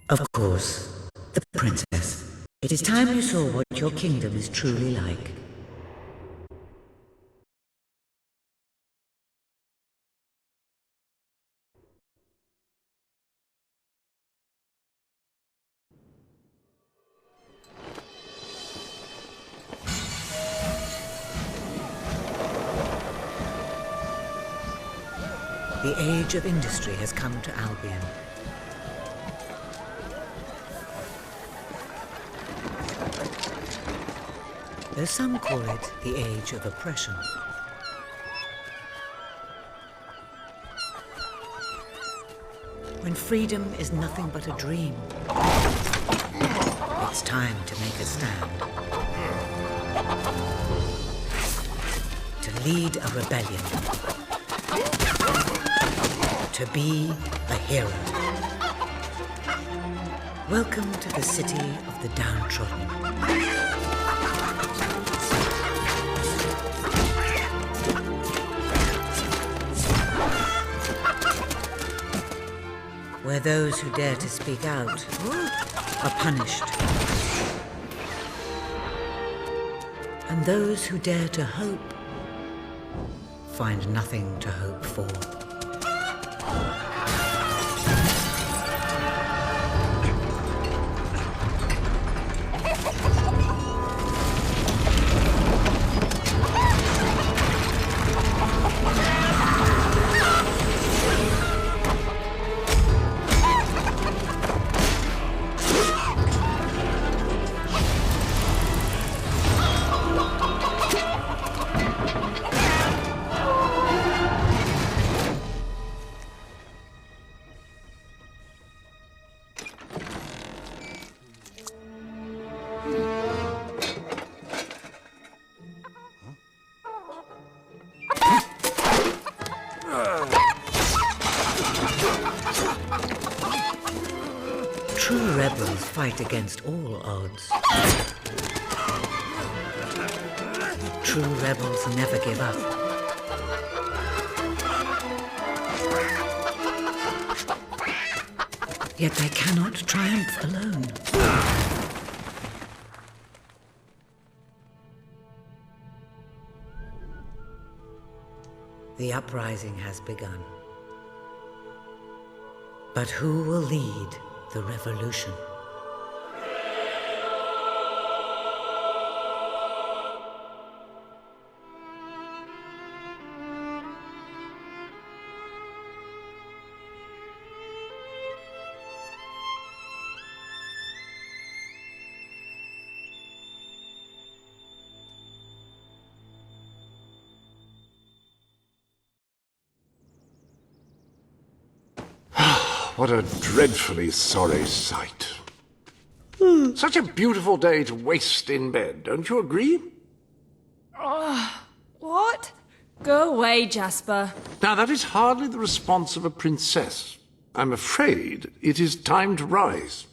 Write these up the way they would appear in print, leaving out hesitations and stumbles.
Of course, the princess. It is time you saw what your kingdom is truly like. The age of industry has come to Albion. Though some call it the age of oppression. When freedom is nothing but a dream, it's time to make a stand. To lead a rebellion. To be a hero. Welcome to the city of the downtrodden. Where those who dare to speak out are punished. And those who dare to hope find nothing to hope for. True rebels fight against all odds. True rebels never give up. Yet they cannot triumph alone. The uprising has begun. But who will lead the revolution? What a dreadfully sorry sight. Such a beautiful day to waste in bed, don't you agree? What? Go away, Jasper. Now, that is hardly the response of a princess. I'm afraid it is time to rise.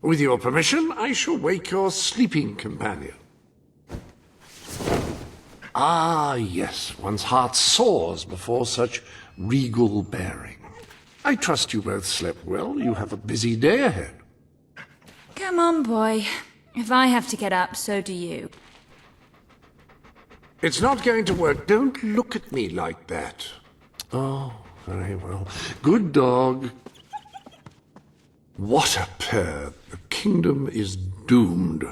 With your permission, I shall wake your sleeping companion. Ah, yes, one's heart soars before such regal bearing. I trust you both slept well. You have a busy day ahead. Come on, boy. If I have to get up, so do you. It's not going to work. Don't look at me like that. Oh, very well. Good dog. What a pair. The kingdom is doomed.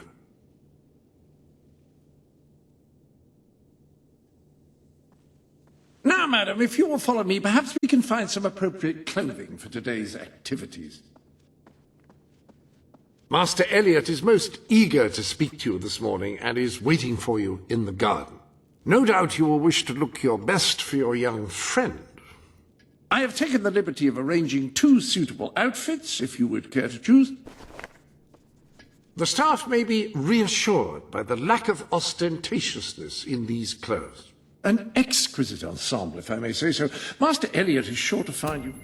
Now, madam, if you will follow me, perhaps we can find some appropriate clothing for today's activities. Master Elliot is most eager to speak to you this morning and is waiting for you in the garden. No doubt you will wish to look your best for your young friend. I have taken the liberty of arranging 2 suitable outfits, if you would care to choose. The staff may be reassured by the lack of ostentatiousness in these clothes. An exquisite ensemble, if I may say so. Master Elliot is sure to find you...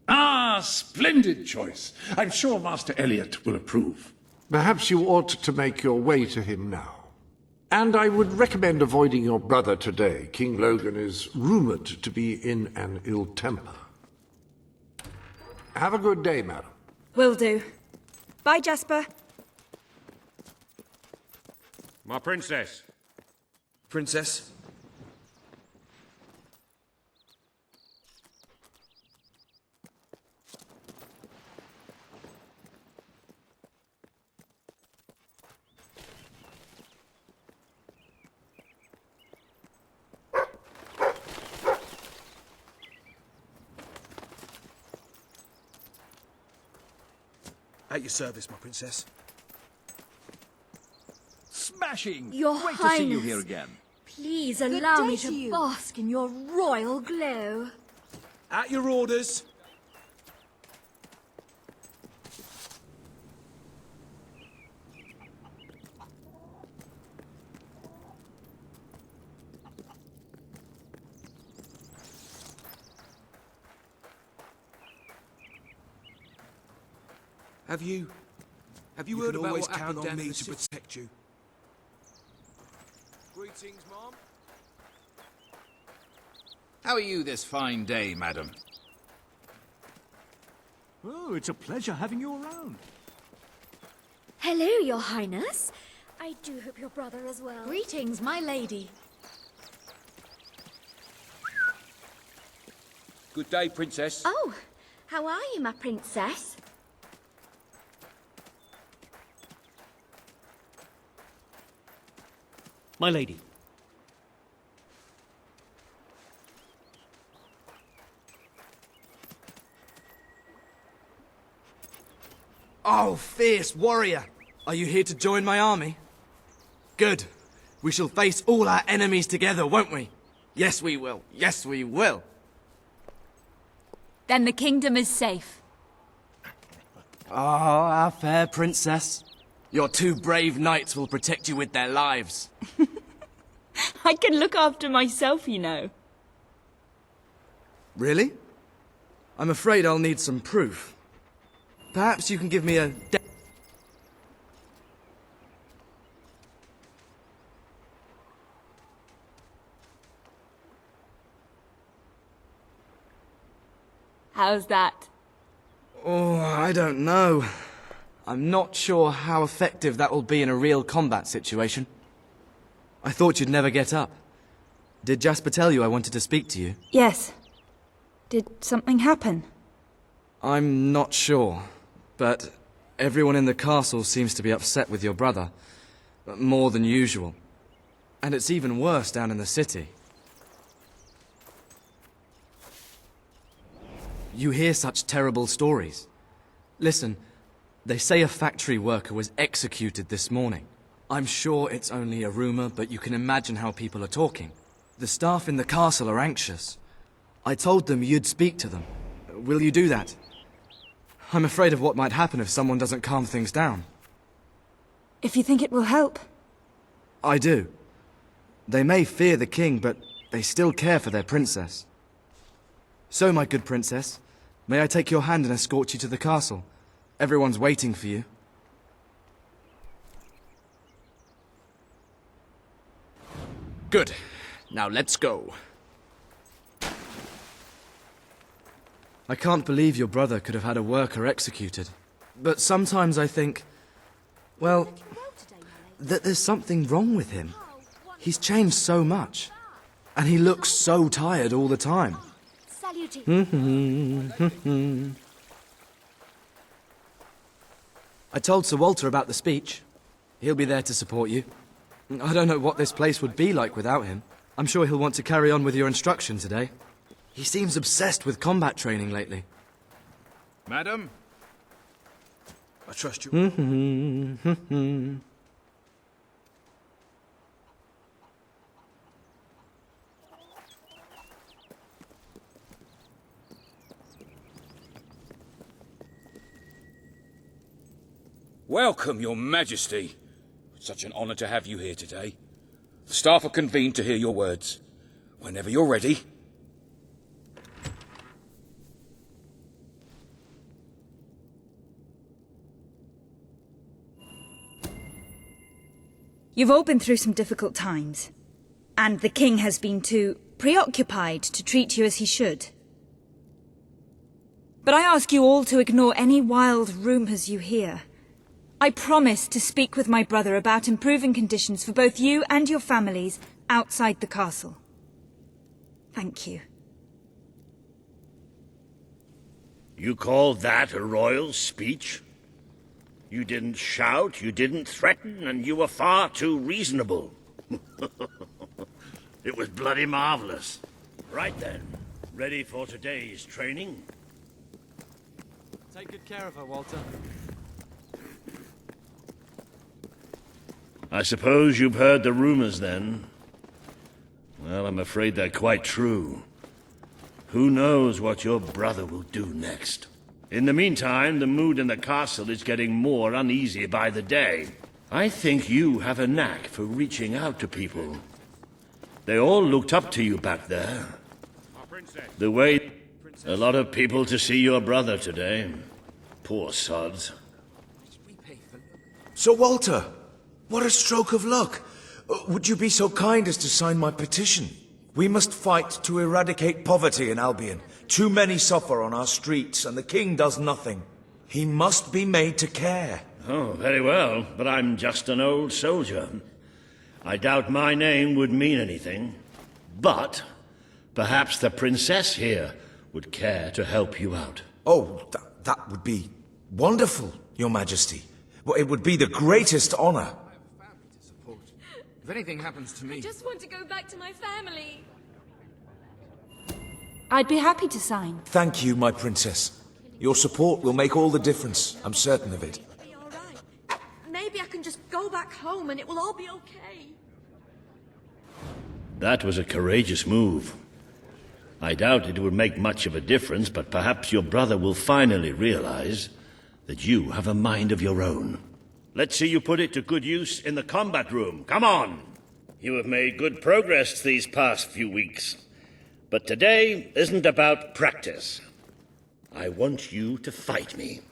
Ah, splendid choice. I'm sure Master Elliot will approve. Perhaps you ought to make your way to him now. And I would recommend avoiding your brother today. King Logan is rumoured to be in an ill temper. Have a good day, madam. Will do. Bye, Jasper. My princess. Princess? At your service, my princess. Smashing! Your Great Highness, to see you here again. Please allow me to bask in your royal glow. At your orders. Have you heard about what happened down me to protect you? Greetings, Mom. How are you this fine day, madam? Oh, it's a pleasure having you around. Hello, Your Highness. I do hope your brother as well. Greetings, my lady. Good day, princess. Oh, how are you, my princess? My lady. Oh, fierce warrior! Are you here to join my army? Good. We shall face all our enemies together, won't we? Yes, we will. Yes, we will. Then the kingdom is safe. Ah, our fair princess. Your two brave knights will protect you with their lives. I can look after myself, you know. Really? I'm afraid I'll need some proof. Perhaps you can give me a... How's that? Oh, I don't know. I'm not sure how effective that will be in a real combat situation. I thought you'd never get up. Did Jasper tell you I wanted to speak to you? Yes. Did something happen? I'm not sure, but everyone in the castle seems to be upset with your brother. More than usual. And it's even worse down in the city. You hear such terrible stories. Listen, they say a factory worker was executed this morning. I'm sure it's only a rumor, but you can imagine how people are talking. The staff in the castle are anxious. I told them you'd speak to them. Will you do that? I'm afraid of what might happen if someone doesn't calm things down. If you think it will help. I do. They may fear the king, but they still care for their princess. So, my good princess, may I take your hand and escort you to the castle? Everyone's waiting for you. Good. Now let's go. I can't believe your brother could have had a worker executed. But sometimes I think, well, that there's something wrong with him. He's changed so much. And he looks so tired all the time. I told Sir Walter about the speech. He'll be there to support you. I don't know what this place would be like without him. I'm sure he'll want to carry on with your instruction today. He seems obsessed with combat training lately. Madam? I trust you. Welcome, Your Majesty. Such an honor to have you here today. The staff are convened to hear your words. Whenever you're ready. You've all been through some difficult times. And the king has been too preoccupied to treat you as he should. But I ask you all to ignore any wild rumors you hear. I promise to speak with my brother about improving conditions for both you and your families outside the castle. Thank you. You call that a royal speech? You didn't shout, you didn't threaten, and you were far too reasonable. It was bloody marvelous. Right then, ready for today's training? Take good care of her, Walter. I suppose you've heard the rumors then. Well, I'm afraid they're quite true. Who knows what your brother will do next? In the meantime, the mood in the castle is getting more uneasy by the day. I think you have a knack for reaching out to people. They all looked up to you back there. The way a lot of people to see your brother today. Poor sods. Sir Walter, what a stroke of luck. Would you be so kind as to sign my petition? We must fight to eradicate poverty in Albion. Too many suffer on our streets, and the king does nothing. He must be made to care. Oh, very well, but I'm just an old soldier. I doubt my name would mean anything. But perhaps the princess here would care to help you out. Oh, that would be wonderful, Your Majesty. Well, it would be the greatest honor. If anything happens to me... I just want to go back to my family. I'd be happy to sign. Thank you, my princess. Your support will make all the difference. I'm certain of it. It'll be all right. Maybe I can just go back home and it will all be okay. That was a courageous move. I doubt it would make much of a difference, but perhaps your brother will finally realize that you have a mind of your own. Let's see you put it to good use in the combat room. Come on! You have made good progress these past few weeks. But today isn't about practice. I want you to fight me,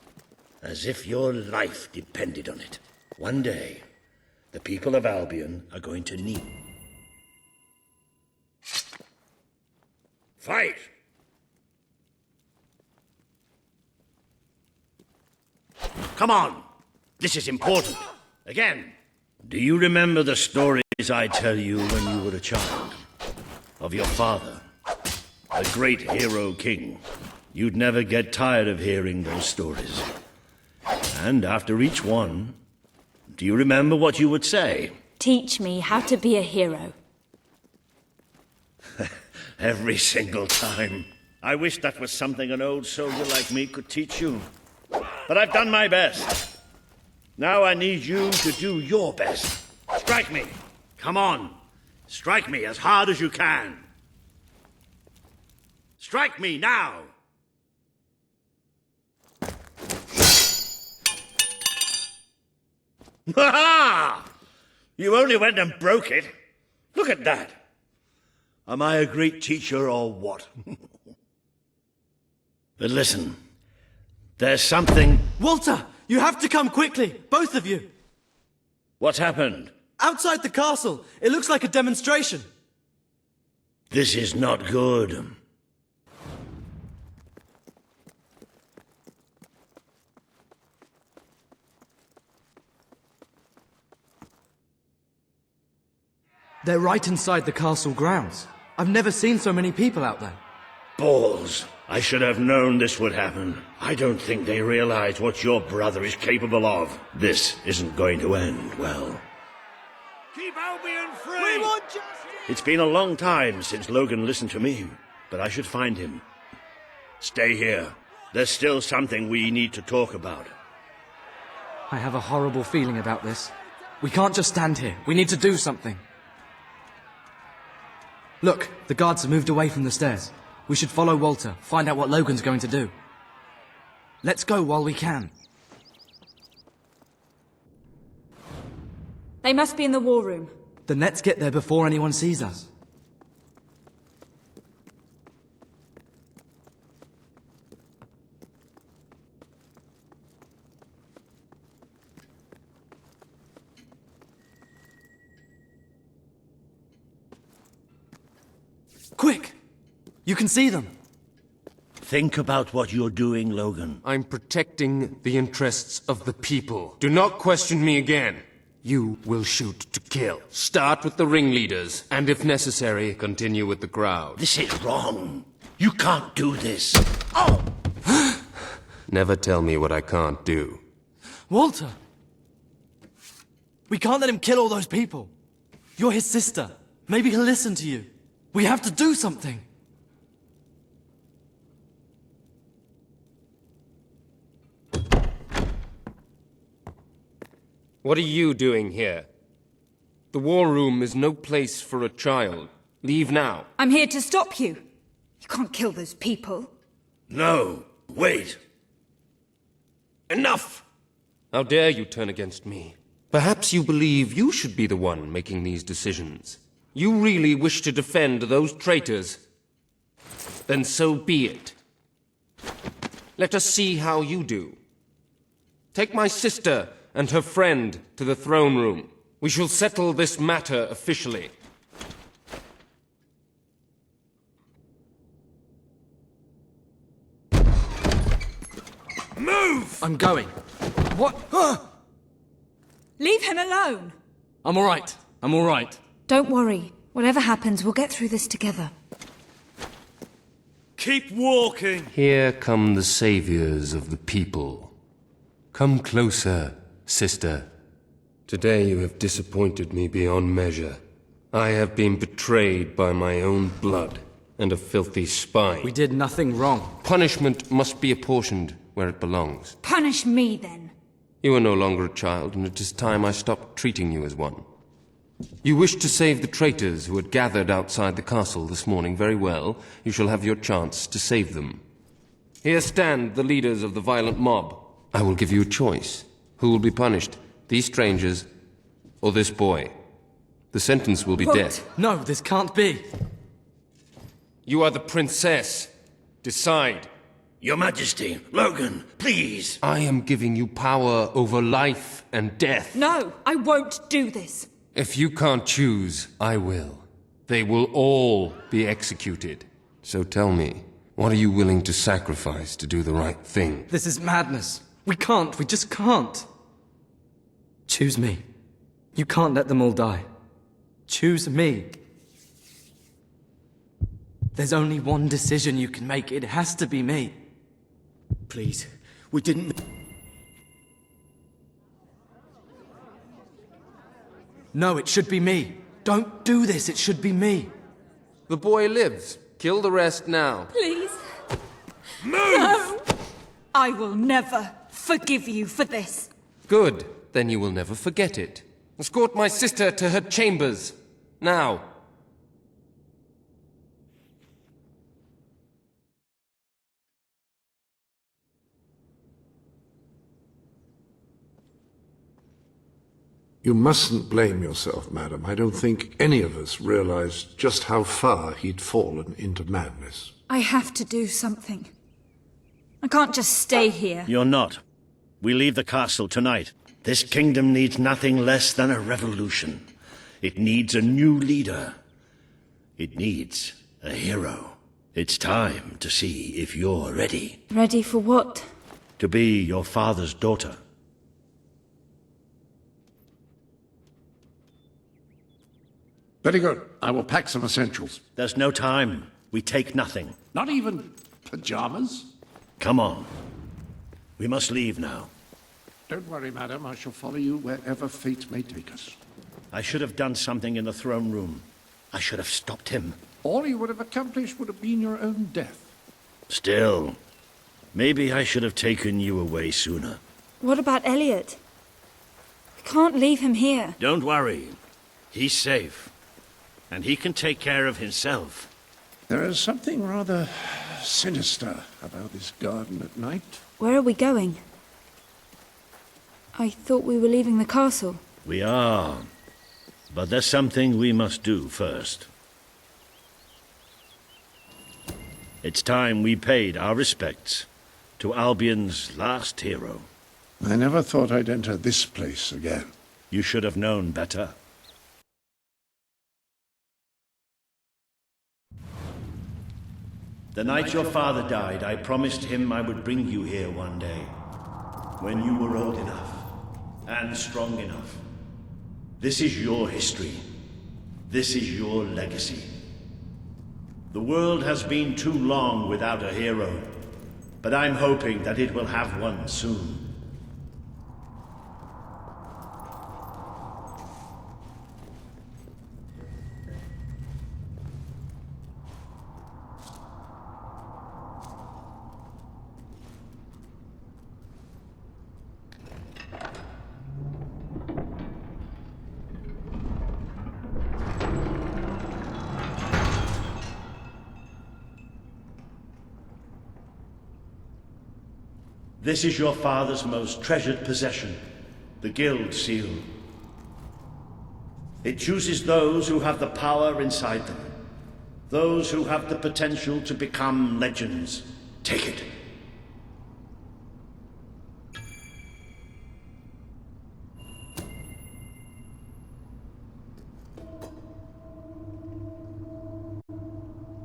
as if your life depended on it. One day, the people of Albion are going to need... Fight! Come on! This is important. Again, do you remember the stories I tell you when you were a child? Of your father, the great hero king. You'd never get tired of hearing those stories. And after each one, do you remember what you would say? Teach me how to be a hero. Every single time. I wish that was something an old soldier like me could teach you. But I've done my best. Now I need you to do your best. Strike me. Come on. Strike me as hard as you can. Strike me now. Ha-ha! You only went and broke it. Look at that. Am I a great teacher or what? But listen, there's something... Walter! You have to come quickly! Both of you! What's happened? Outside the castle! It looks like a demonstration! This is not good. They're right inside the castle grounds. I've never seen so many people out there. Balls. I should have known this would happen. I don't think they realize what your brother is capable of. This isn't going to end well. Keep Albion free! We want justice! It's been a long time since Logan listened to me, but I should find him. Stay here. There's still something we need to talk about. I have a horrible feeling about this. We can't just stand here. We need to do something. Look, the guards have moved away from the stairs. We should follow Walter, find out what Logan's going to do. Let's go while we can. They must be in the war room. Then let's get there before anyone sees us. Quick! You can see them. Think about what you're doing, Logan. I'm protecting the interests of the people. Do not question me again. You will shoot to kill. Start with the ringleaders, and if necessary, continue with the crowd. This is wrong. You can't do this. Oh! Never tell me what I can't do. Walter! We can't let him kill all those people. You're his sister. Maybe he'll listen to you. We have to do something. What are you doing here? The war room is no place for a child. Leave now. I'm here to stop you. You can't kill those people. No, wait. Enough! How dare you turn against me? Perhaps you believe you should be the one making these decisions. You really wish to defend those traitors? Then so be it. Let us see how you do. Take my sister and her friend to the throne room. We shall settle this matter officially. Move! I'm going. What? Leave him alone! I'm all right. I'm all right. Don't worry. Whatever happens, we'll get through this together. Keep walking! Here come the saviors of the people. Come closer, sister. Today you have disappointed me beyond measure. I have been betrayed by my own blood and a filthy spy. We did nothing wrong. Punishment must be apportioned where it belongs. Punish me, then. You are no longer a child, and it is time I stopped treating you as one. You wish to save the traitors who had gathered outside the castle this morning. Very well. You shall have your chance to save them. Here stand the leaders of the violent mob. I will give you a choice. Who will be punished? These strangers, or this boy? The sentence will be death. No, this can't be. You are the princess. Decide. Your Majesty, Logan, please. I am giving you power over life and death. No, I won't do this. If you can't choose, I will. They will all be executed. So tell me, what are you willing to sacrifice to do the right thing? This is madness. We can't. We just can't. Choose me. You can't let them all die. Choose me. There's only one decision you can make. It has to be me. Please, we didn't... No, it should be me. Don't do this. It should be me. The boy lives. Kill the rest now. Please. Move! No! I will never forgive you for this. Good. Then you will never forget it. Escort my sister to her chambers. Now. You mustn't blame yourself, madam. I don't think any of us realized just how far he'd fallen into madness. I have to do something. I can't just stay here. You're not. We leave the castle tonight. This kingdom needs nothing less than a revolution. It needs a new leader. It needs a hero. It's time to see if you're ready. Ready for what? To be your father's daughter. Very good. I will pack some essentials. There's no time. We take nothing. Not even pajamas? Come on. We must leave now. Don't worry, madam. I shall follow you wherever fate may take us. I should have done something in the throne room. I should have stopped him. All you would have accomplished would have been your own death. Still, maybe I should have taken you away sooner. What about Elliot? I can't leave him here. Don't worry. He's safe. And he can take care of himself. There is something rather sinister about this garden at night. Where are we going? I thought we were leaving the castle. We are. But there's something we must do first. It's time we paid our respects to Albion's last hero. I never thought I'd enter this place again. You should have known better. The night your father died, I promised him I would bring you here one day. When you were old enough, and strong enough. This is your history. This is your legacy. The world has been too long without a hero, but I'm hoping that it will have one soon. This is your father's most treasured possession, the Guild Seal. It chooses those who have the power inside them, those who have the potential to become legends. Take it.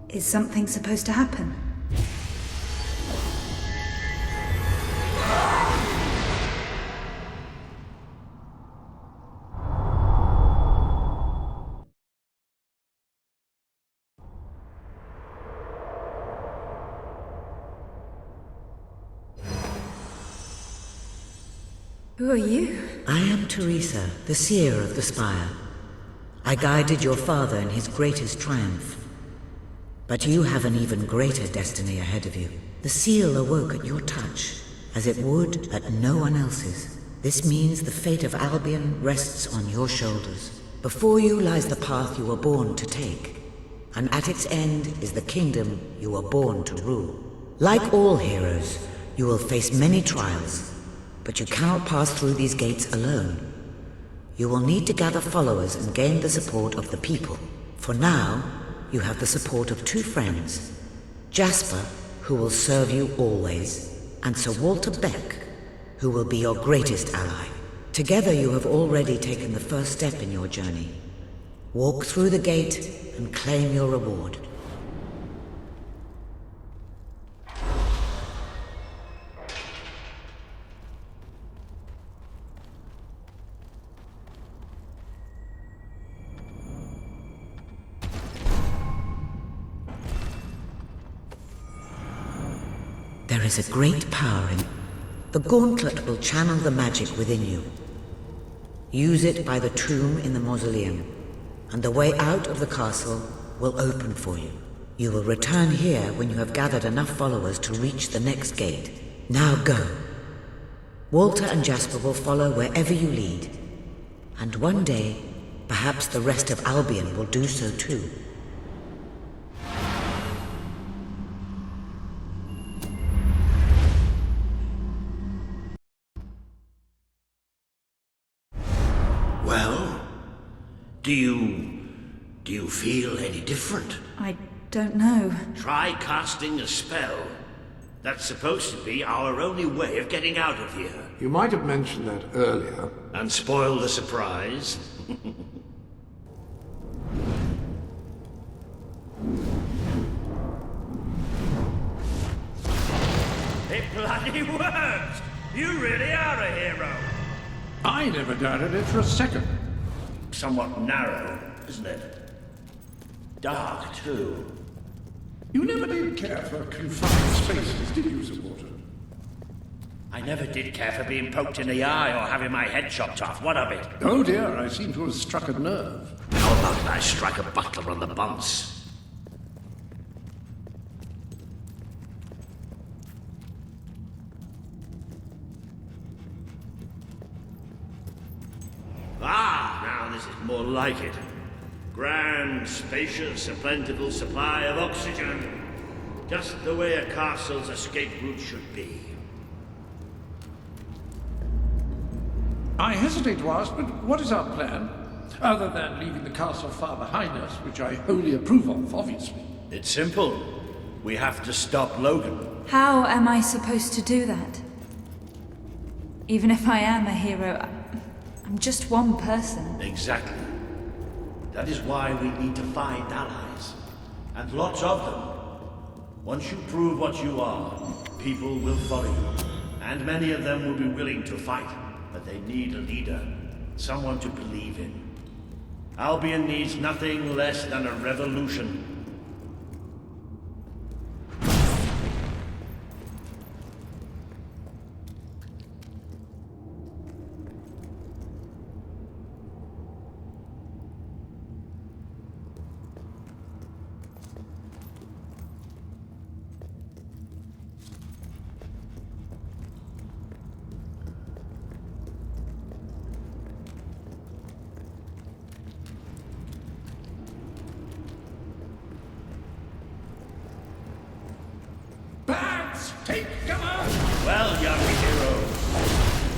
Is something supposed to happen? Who are you? I am Teresa, the seer of the spire. I guided your father in his greatest triumph. But you have an even greater destiny ahead of you. The seal awoke at your touch, as it would at no one else's. This means the fate of Albion rests on your shoulders. Before you lies the path you were born to take, and at its end is the kingdom you were born to rule. Like all heroes, you will face many trials, but you cannot pass through these gates alone. You will need to gather followers and gain the support of the people. For now, you have the support of two friends, Jasper, who will serve you always, and Sir Walter Beck, who will be your greatest ally. Together you have already taken the first step in your journey. Walk through the gate and claim your reward. There is a great power in... The gauntlet will channel the magic within you. Use it by the tomb in the mausoleum, and the way out of the castle will open for you. You will return here when you have gathered enough followers to reach the next gate. Now go. Walter and Jasper will follow wherever you lead. And one day, perhaps the rest of Albion will do so too. Do you feel any different? I don't know. Try casting a spell. That's supposed to be our only way of getting out of here. You might have mentioned that earlier. And spoil the surprise. It bloody works! You really are a hero! I never doubted it for a second. Somewhat narrow, isn't it? Dark, too. You never did care for confined spaces, did you, Sir Walter? I never did care for being poked in the eye or having my head chopped off. What of it? Oh dear, I seem to have struck a nerve. How about I strike a butler on the bounce? Ah, now this is more like it. Grand, spacious, a plentiful supply of oxygen. Just the way a castle's escape route should be. I hesitate to ask, but what is our plan? Other than leaving the castle far behind us, which I wholly approve of, obviously. It's simple. We have to stop Logan. How am I supposed to do that? Even if I am a hero, I'm just one person. Exactly. That is why we need to find allies. And lots of them. Once you prove what you are, people will follow you. And many of them will be willing to fight. But they need a leader. Someone to believe in. Albion needs nothing less than a revolution. Take cover! Well, young hero,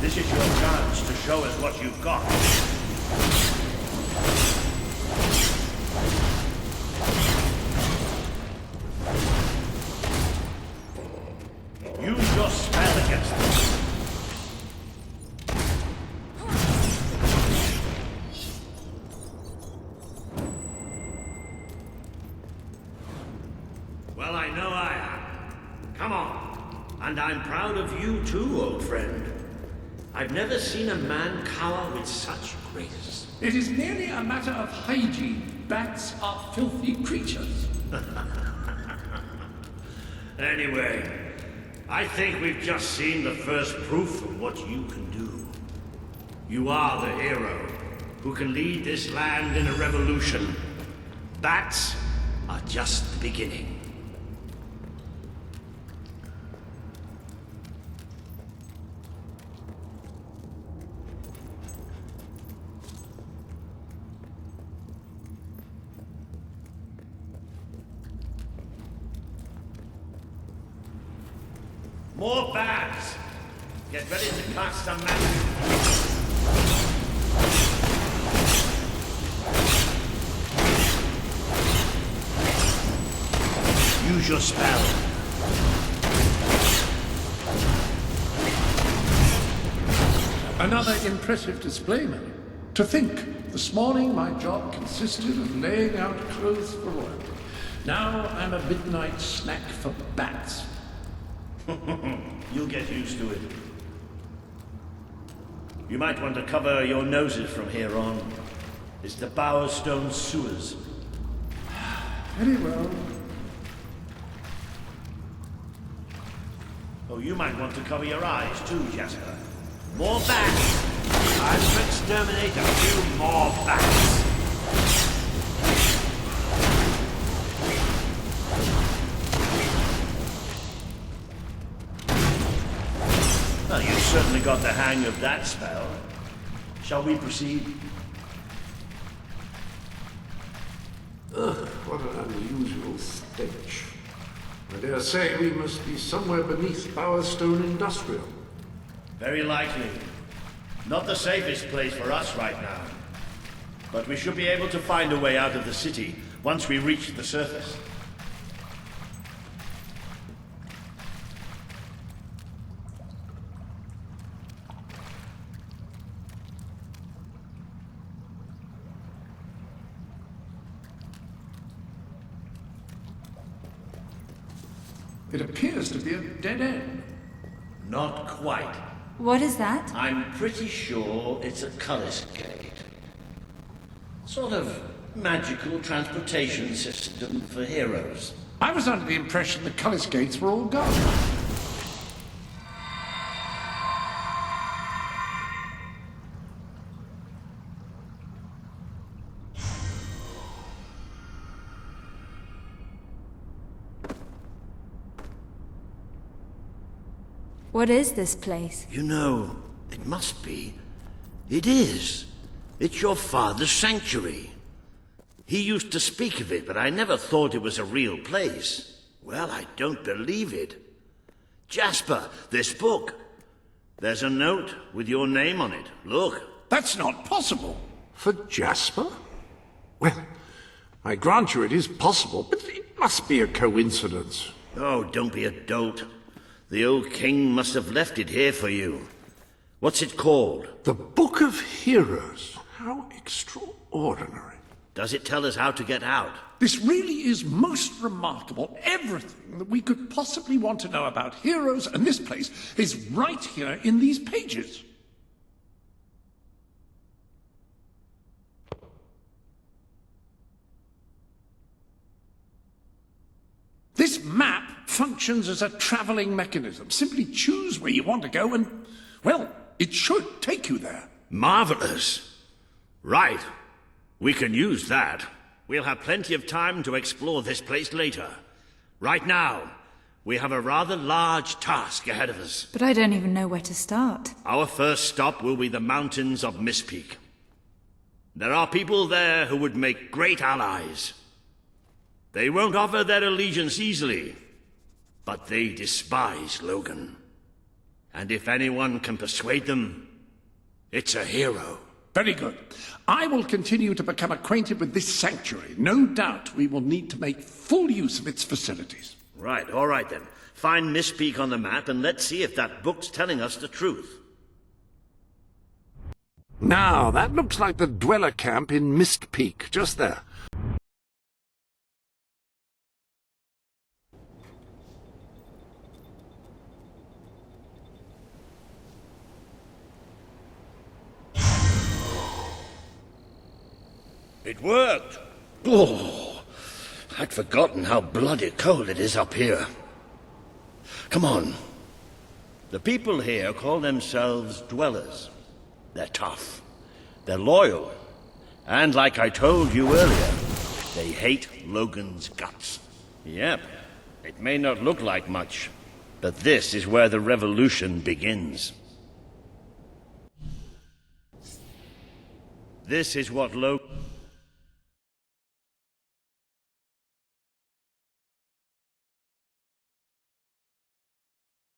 this is your chance to show us what you've got. Use your spell against them. Well, I know I am. Come on. And I'm proud of you too, old friend. I've never seen a man cower with such grace. It is merely a matter of hygiene. Bats are filthy creatures. Anyway, I think we've just seen the first proof of what you can do. You are the hero who can lead this land in a revolution. Bats are just the beginning. More bats! Get ready to cast a magic. Use your spell. Another impressive display, man. To think, this morning my job consisted of laying out clothes for royalty. Now I'm a midnight snack for bats. You'll get used to it. You might want to cover your noses from here on. It's the Bowerstone sewers. Very well. Oh, you might want to cover your eyes too, Jasper. More bats! Time to exterminate a few more bats! Well, you've certainly got the hang of that spell. Shall we proceed? Ugh, what an unusual stench. I dare say we must be somewhere beneath Bowerstone Industrial. Very likely. Not the safest place for us right now. But we should be able to find a way out of the city once we reach the surface. It appears to be a dead end. Not quite. What is that? I'm pretty sure it's a cullis gate. Sort of magical transportation system for heroes. I was under the impression the Cullis gates were all gone. What is this place? You know, it must be. It is. It's your father's sanctuary. He used to speak of it, but I never thought it was a real place. Well, I don't believe it. Jasper, this book. There's a note with your name on it. Look. That's not possible. For Jasper? Well, I grant you it is possible, but it must be a coincidence. Oh, don't be a dolt. The old king must have left it here for you. What's it called? The Book of Heroes. How extraordinary. Does it tell us how to get out? this really is most remarkable. Everything that we could possibly want to know about heroes and this place is right here in these pages. This map functions as a traveling mechanism. Simply choose where you want to go and, well, it should take you there. Marvelous. Right. We can use that. We'll have plenty of time to explore this place later. Right now, we have a rather large task ahead of us. But I don't even know where to start. Our first stop will be the mountains of Mistpeak. There are people there who would make great allies. They won't offer their allegiance easily, but they despise Logan. And if anyone can persuade them, it's a hero. Very good. I will continue to become acquainted with this sanctuary. No doubt we will need to make full use of its facilities. Right, all right then. Find Mistpeak on the map and let's see if that book's telling us the truth. Now, that looks like the dweller camp in Mistpeak, just there. It worked! Oh, I'd forgotten how bloody cold it is up here. Come on. The people here call themselves dwellers. They're tough. They're loyal. And like I told you earlier, they hate Logan's guts. Yep. It may not look like much, but this is where the revolution begins. This is what Logan...